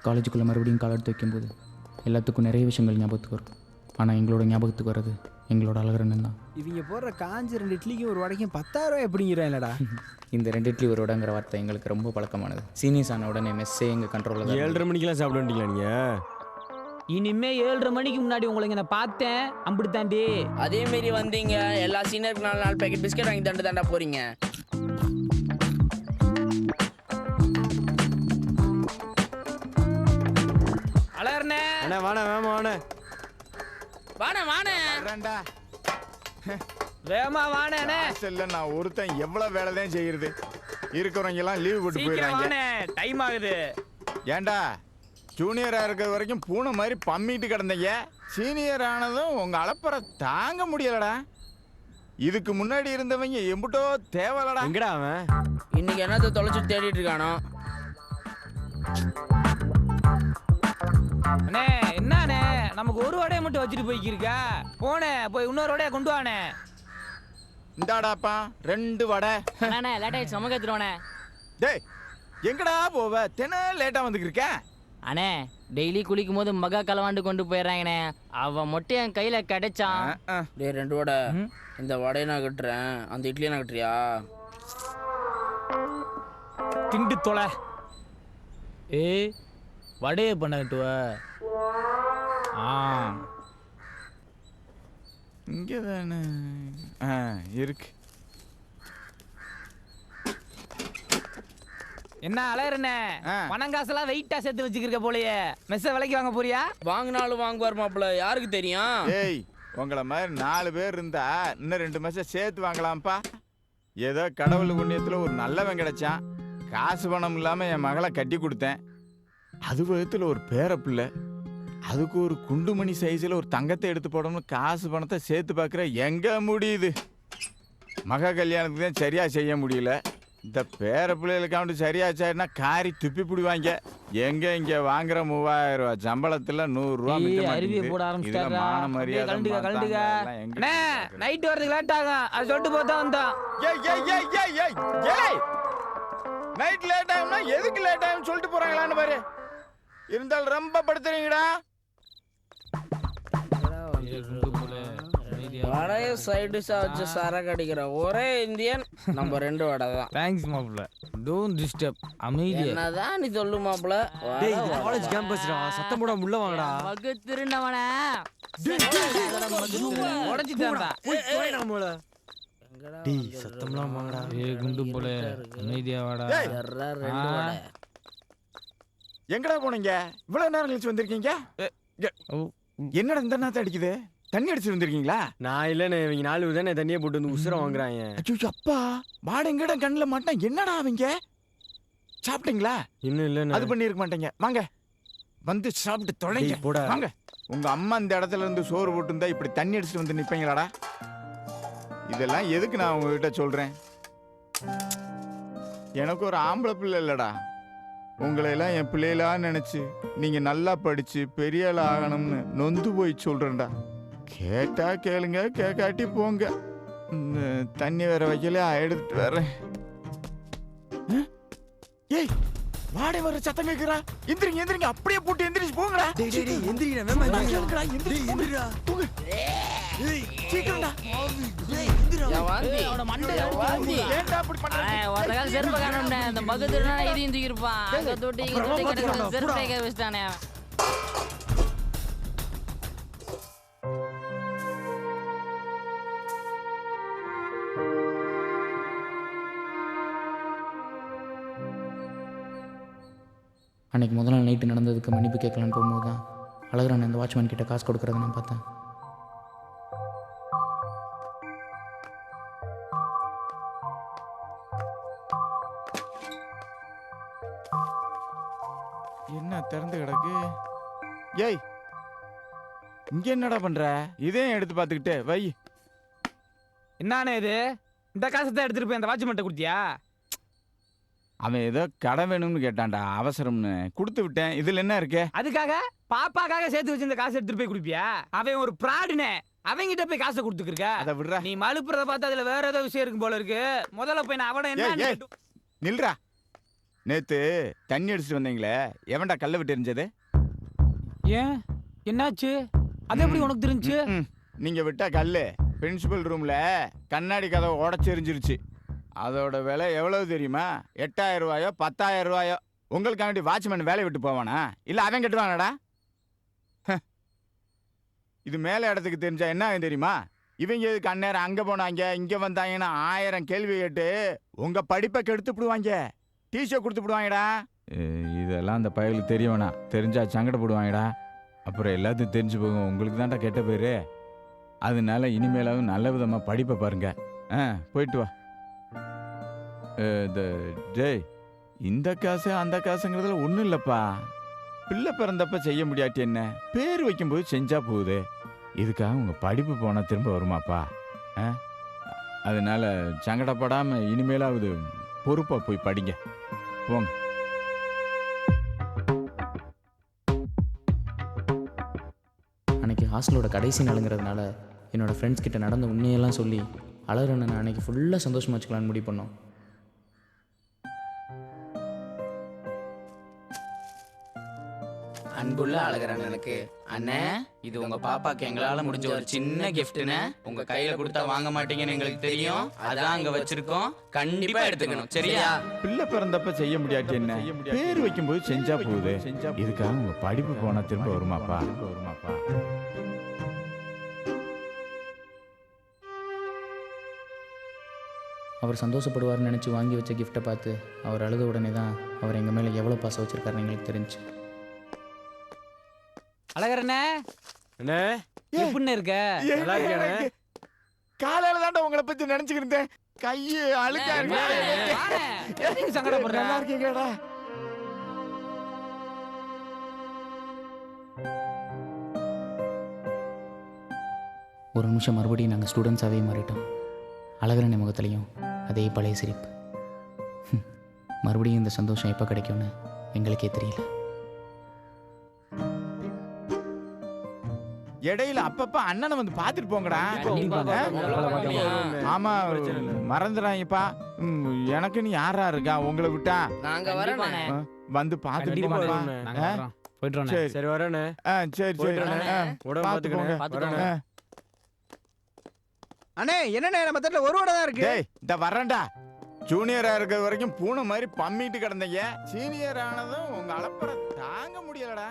காலேஜுக்குள்ளே மறுபடியும் கால் எடுத்து வைக்கும்போது எல்லாத்துக்கும் நிறைய விஷயங்கள் ஞாபகத்துக்கு வரும். ஆனால் எங்களோட ஞாபகத்துக்கு வர்றது எங்களோட அழகரண்ணன் தான். இவங்க போடுற காஞ்சி 2 இட்லிக்கும் ஒரு வடைக்கும் 10,000 எப்படிங்கிறாங்களடா? இந்த 2 இட்லி ஒரு வடைங்கிற வார்த்தை எங்களுக்கு ரொம்ப பழக்கமானது. சீனியர்ஸ் ஆன உடனே மெஸ்ஸே எங்கள் கண்ட்ரோலில் தான். 7:30 மணிக்கெல்லாம் சாப்பிட வேண்டிங்களா நீங்கள்? இனிமே 7:30 மணிக்கு முன்னாடி உங்களுக்கு நான் பார்த்தேன் அப்படித்தாண்டி. அதே மாரி வந்தீங்க எல்லா சீனியருக்கு 4 பேக்கெட் பிஸ்கட் வாங்கி தாண்டா போறீங்க. அலர்னே அண்ணா வாண்ணே வேமா வாண்ணே. வாணே வேமா வாணே. இல்ல நான் ஒருத்தன் எவ்வளவு வேலை தான் செய்யறது. இருக்கிறவங்க எல்லாம் லீவ் போட்டு போயிடுறாங்க. டைம் ஆகுது. ஏண்டா ஜூனியரா இருக்கிற வரைக்கும் பூனை மாதிரி பம்மிட்டு கிடந்தீங்க. சீனியர் ஆனதும் உங்க அலப்பறை தாங்க முடியலடா. இதுக்கு முன்னாடி இருந்தவங்க எம்புட்டோ தேவலடா. எங்கடா அவன்? இன்னைக்கு என்னத்தை தொலைச்சு தேடிட்டு இருக்கானோ? அண்ணே என்னண்ணே நமக்கு ஒரு வடையை மட்டும் வச்சுட்டு போய்க்கிருக்கா? போனே போய் இன்னொரு வடையை கொண்டு வானே. இந்தாடாப்பா 2 வடை. அண்ணே லேட் ஆயிடுச்சு நமக்கு எடுத்துருவானே. டேய் எங்கடா போவ? தின லேட்டா வந்துருக்க. அண்ணே டெய்லி குளிக்கும் போது மகா கலவாண்டு கொண்டு போயிடுறாங்கண்ணே. அவன் மட்டும் என் கையில கிடைச்சான். டேய் 2 வடை. இந்த வடையை நான் கட்டுறேன், அந்த இட்லியை நான் கட்டுறியா? திண்டு தொலை. ஏய் வடையை பண்ண கட்டுவ. இங்க தானே இருக்கு. என்ன அலையறனே? பணம் காசெல்லாம் வெயிட்டா சேர்த்து வச்சுக்கிருக்க போலயே. மெஸ்ஸ விலைக்கு வாங்க போறியா? வாங்கினாலும் வாங்குவார் மாப்பிள்ள, யாருக்கு தெரியும்? ஏய் உங்களை மாதிரி 4 பேர் இருந்தா இன்னும் 2 மாசம் சேர்த்து வாங்கலாம்ப்பா. ஏதோ கடவுள் புண்ணியத்துல ஒரு நல்லவன் கிடைச்சான். காசு பணம் இல்லாம என் மகளை கட்டி கொடுத்தேன். அது விதத்துல ஒரு பேர பிள்ளை. அதுக்கு ஒரு குண்டுமணி சைஸ்ல ஒரு தங்கத்தை எடுத்து போடணும்னு காசு பணத்தை சேர்த்து பார்க்குற எங்க முடியுது? மக கல்யாணத்துக்கு தான் சரியா செய்ய முடியல. இந்த பேர பிள்ளைகளுக்காண்டு சரியாச்சாருன்னா காரி துப்பி பிடிவாங்க. எங்க இங்க வாங்குற 3000 ரூபாய் சம்பளத்துல 100 ரூபா நைட் வரதுக்கு லேட் ஆகும். அது சொல்லிட்டு போதான் வந்தோம். நைட் லேட் ஆகும்னா எதுக்கு லேட் ஆகும் சொல்லிட்டு போறாங்களான்னு பாரு. இருந்தாலும் ரொம்ப படுத்துறீங்கடா. வடைய சைடு வச்சு சரக்கு அடிக்கிற ஒரே இந்தியன் நம்ம 2 வடை தான். தேங்க்ஸ் மாப்ள. Don't disturb. அமைதியா என்னதான் நீ சொல்லு மாப்ள. டேய் இது காலேஜ் கேம்பஸ்டா. சத்தம் போடாம உள்ள வாங்கடா. மகு திருநவனே. உடைச்சிட்டான்டா. போய் நம்மள. டேய் சத்தம்லாம் வாங்கடா. ஏய் குண்டு போல அமைதியா வாடா. 2 வடை. எங்கடா போனீங்க? இவ்வளவு நேரம் கழிச்சு வந்திருக்கீங்க. என்னடா இந்த நேரத்தை அடிக்குது? தண்ணி அடிச்சு வந்திருக்கீங்களா? நான் இல்லைண்ணே, இவங்க 4 தானே தண்ணியை போட்டு வந்து உசுரம் வாங்குறாங்க. அச்சோ அப்பா வாடங்கிட்ட கண்ணில் மாட்டேன். என்னடா அவங்க சாப்பிட்டீங்களா? இன்னும் இல்லைண்ணே. அது பண்ணிருக்க மாட்டேங்க. வாங்க வந்து சாப்பிட்டு தொலைங்க. போட வாங்க. உங்க அம்மா இந்த இடத்துல இருந்து சோறு போட்டு இருந்தா இப்படி தண்ணி அடிச்சுட்டு வந்து நிப்பீங்களாடா? இதெல்லாம் எதுக்கு நான் உங்ககிட்ட சொல்றேன்? எனக்கு ஒரு ஆம்பளை பிள்ளை இல்லடா. உங்களையெல்லாம் என் பிள்ளைகளா நினைச்சு நீங்க நல்லா படிச்சு பெரிய ஆள் ஆகணும்னு நொந்து போய் சொல்றேன்டா. கேட்டா கேளுங்க, கேட்காட்டி போங்க. தண்ணி வேற வைக்கல, எடுத்துட்டு வரேன். ஏய் வாடை வர சத்தம் கேக்குறா. எந்திரிங்க எந்திரிங்க, அப்படியே போட்டு எந்திரிச்சு போங்கடா. டேய் டேய் டேய் எந்திரிடா. வேமா எந்திரிடா. எந்திரிடா தூங்கு. ஏய் சீக்கிரம்டா. அவன மண்டை வாந்தி. ஏன்டா அப்படி பண்ற? ஒருத்தகால செருப்பு காணோம்னே. அந்த மகு திருநவனே இதையும் தூக்கி இருப்பான். அங்க தொட்டி கிட்ட செருப்பு கை வச்சிட்டானே. அன்றைக்கி முதல் நாள் நைட்டு நடந்ததுக்கு மன்னிப்பு கேட்கலான்னு போகும்போது தான் அழகரான இந்த வாட்ச்மேன் கிட்ட காசு கொடுக்குறத நான் பார்த்தேன். என்ன திறந்து கிடக்கு? ஏய் இங்க என்னடா பண்ற? இதே எடுத்து பார்த்துக்கிட்டே வை. என்னண்ணே இது? இந்த காசை தான் எடுத்துட்டு போய் அந்த வாட்ச்மேன்ட்ட கொடுத்தியா? அவன் ஏதோ கடை வேணும்னு கேட்டான்டா, அவசரம்னு கொடுத்து விட்டேன். இதுல என்ன இருக்கு? அதுக்காக பாப்பாக்காக சேர்த்து வச்சு இந்த காசை எடுத்துட்டு போய் குடிப்பியா? அவன் ஒரு பிராடுனே. அவங்கிட்ட போய் காசை கொடுத்துக்கிருக்க. அதை விடுறா. நீ மலுப்புறத பார்த்து அதுல வேற ஏதோ விஷயம் இருக்கும் போல இருக்கு. முதல்ல போய் நான் அவன என்ன நில்றா. நேத்து தண்ணி அடிச்சுட்டு வந்தீங்களே எவன்டா கல்ல விட்டு எரிஞ்சது? ஏன் என்னாச்சு? அது எப்படி உனக்கு தெரிஞ்சு? நீங்க விட்ட கல்லு பிரின்சிபல் ரூம்ல கண்ணாடி கதவை உடச்சு எரிஞ்சிருச்சு. அதோட விலை எவ்வளவு தெரியுமா? 8000 ரூபாயோ 10,000 ரூபாயோ. உங்களுக்காண்டி வாட்ச்மேன் வேலையை விட்டு போவானா இல்ல அவன் கட்டுவானடா? இது மேல இடத்துக்கு தெரிஞ்சா என்ன ஆகும் தெரியுமா? இவங்க எதுக்கு அந்நேரம் அங்க போனாங்க இங்க வந்தாங்கன்னா 1000 கேள்வி கேட்டு உங்க படிப்பை கெடுத்து விடுவாங்க. டிஷர்ட் கொடுத்து விடுவாங்கடா. இதெல்லாம் அந்த பயலுக்கு தெரிய வேணாம். தெரிஞ்சா சங்கடப்படுவாங்கடா. அப்புறம் எல்லாத்தையும் தெரிஞ்சு போகும். உங்களுக்கு தான்டா கெட்ட பேரு. அதனால இனிமேலாவது நல்ல விதமா படிப்பை பாருங்க. போயிட்டு வா. ஜெய், இந்த காசு அந்த காசுங்கிறதுல ஒன்றும் இல்லைப்பா. பிள்ளை பிறந்தப்ப செய்ய முடியாட்டி என்ன, பேர் வைக்கும்போது செஞ்சா போகுது. இதுக்காக உங்கள் படிப்பு போனால் திரும்ப வருமாப்பா? அதனால சங்கடப்படாமல் இனிமேலாவது பொறுப்பாக போய் படிங்க. போங்க. அன்றைக்கி ஹாஸ்டலோட கடைசி நாளுங்கிறதுனால என்னோடய ஃப்ரெண்ட்ஸ் கிட்ட நடந்த உண்மையெல்லாம் சொல்லி அழகரண்ணனை அன்றைக்கி ஃபுல்லாக சந்தோஷமாக வச்சுக்கலான்னு முடிவு பண்ணோம். அன்புள்ள அழகரண்ணனுக்கு, அண்ணே இது உங்க பாப்பாக்கு எங்களால முடிஞ்ச ஒரு சின்ன கிஃப்ட்னு. உங்க கையில கொடுத்தா வாங்க மாட்டீங்கன்னு எங்களுக்கு தெரியும். அதான் அங்க வச்சிருக்கோம். கண்டிப்பா எடுத்துக்கணும், சரியா? பிள்ளை பிறந்தப்ப செய்ய முடியாட்டி என்ன, பேர் வைக்கும்போது செஞ்சா போகுது. இதுக்காக உங்க படிப்பு போனா திரும்ப வருமாப்பா? அவர் சந்தோஷப்படுவார்னு நினச்சி வாங்கி வச்ச கிஃப்ட்டை பார்த்து அவர் அழுத உடனே தான் அவர் எங்கள் மேலே எவ்வளோ பாசம் வச்சுருக்காருன்னு எங்களுக்கு தெரிஞ்சு. அழகரண்ணே, அண்ணே எப்படின்னு இருக்க? நல்லா இருக்கேனே. காலையில தாண்டா உங்களை பத்தி நினைச்சுக்கிட்டேன். கையை அழுக்கா இருக்கு. சங்கடப்படுற? நல்லா இருக்கீங்கடா. ஒரு நிமிஷம் மறுபடியும் நாங்கள் ஸ்டூடெண்ட்ஸாகவே மாறிட்டோம். அழகரண்ண முகத்துலையும் அதே பழைய சிரிப்பு. மறுபடியும் இந்த சந்தோஷம் எப்போ கிடைக்கும்னு எங்களுக்கே தெரியல. இடையில அப்பப்ப அண்ணனை வந்து பாத்துட்டு போங்கடா. ஆமா, மறந்துடாங்கப்பா. எனக்குன்னு யாரா இருக்கா உங்களை விட்டா? நாங்க வரோம். வந்து பாத்துட்டு போங்கப்பா. சரி வரேண்ணே. சரி சரி உடம்பு பாத்துக்கோங்க. அண்ணே, என்னண்ணே நம்ம தட்டுல ஒரு வடை தான் இருக்கு. டேய், இந்த வரேன்டா. ஜூனியரா இருக்கிற வரைக்கும் பூனை மாதிரி பம்மிட்டு கிடந்தீங்க. சீனியர் ஆனதும் உங்க அளப்பற தாங்க முடியலடா.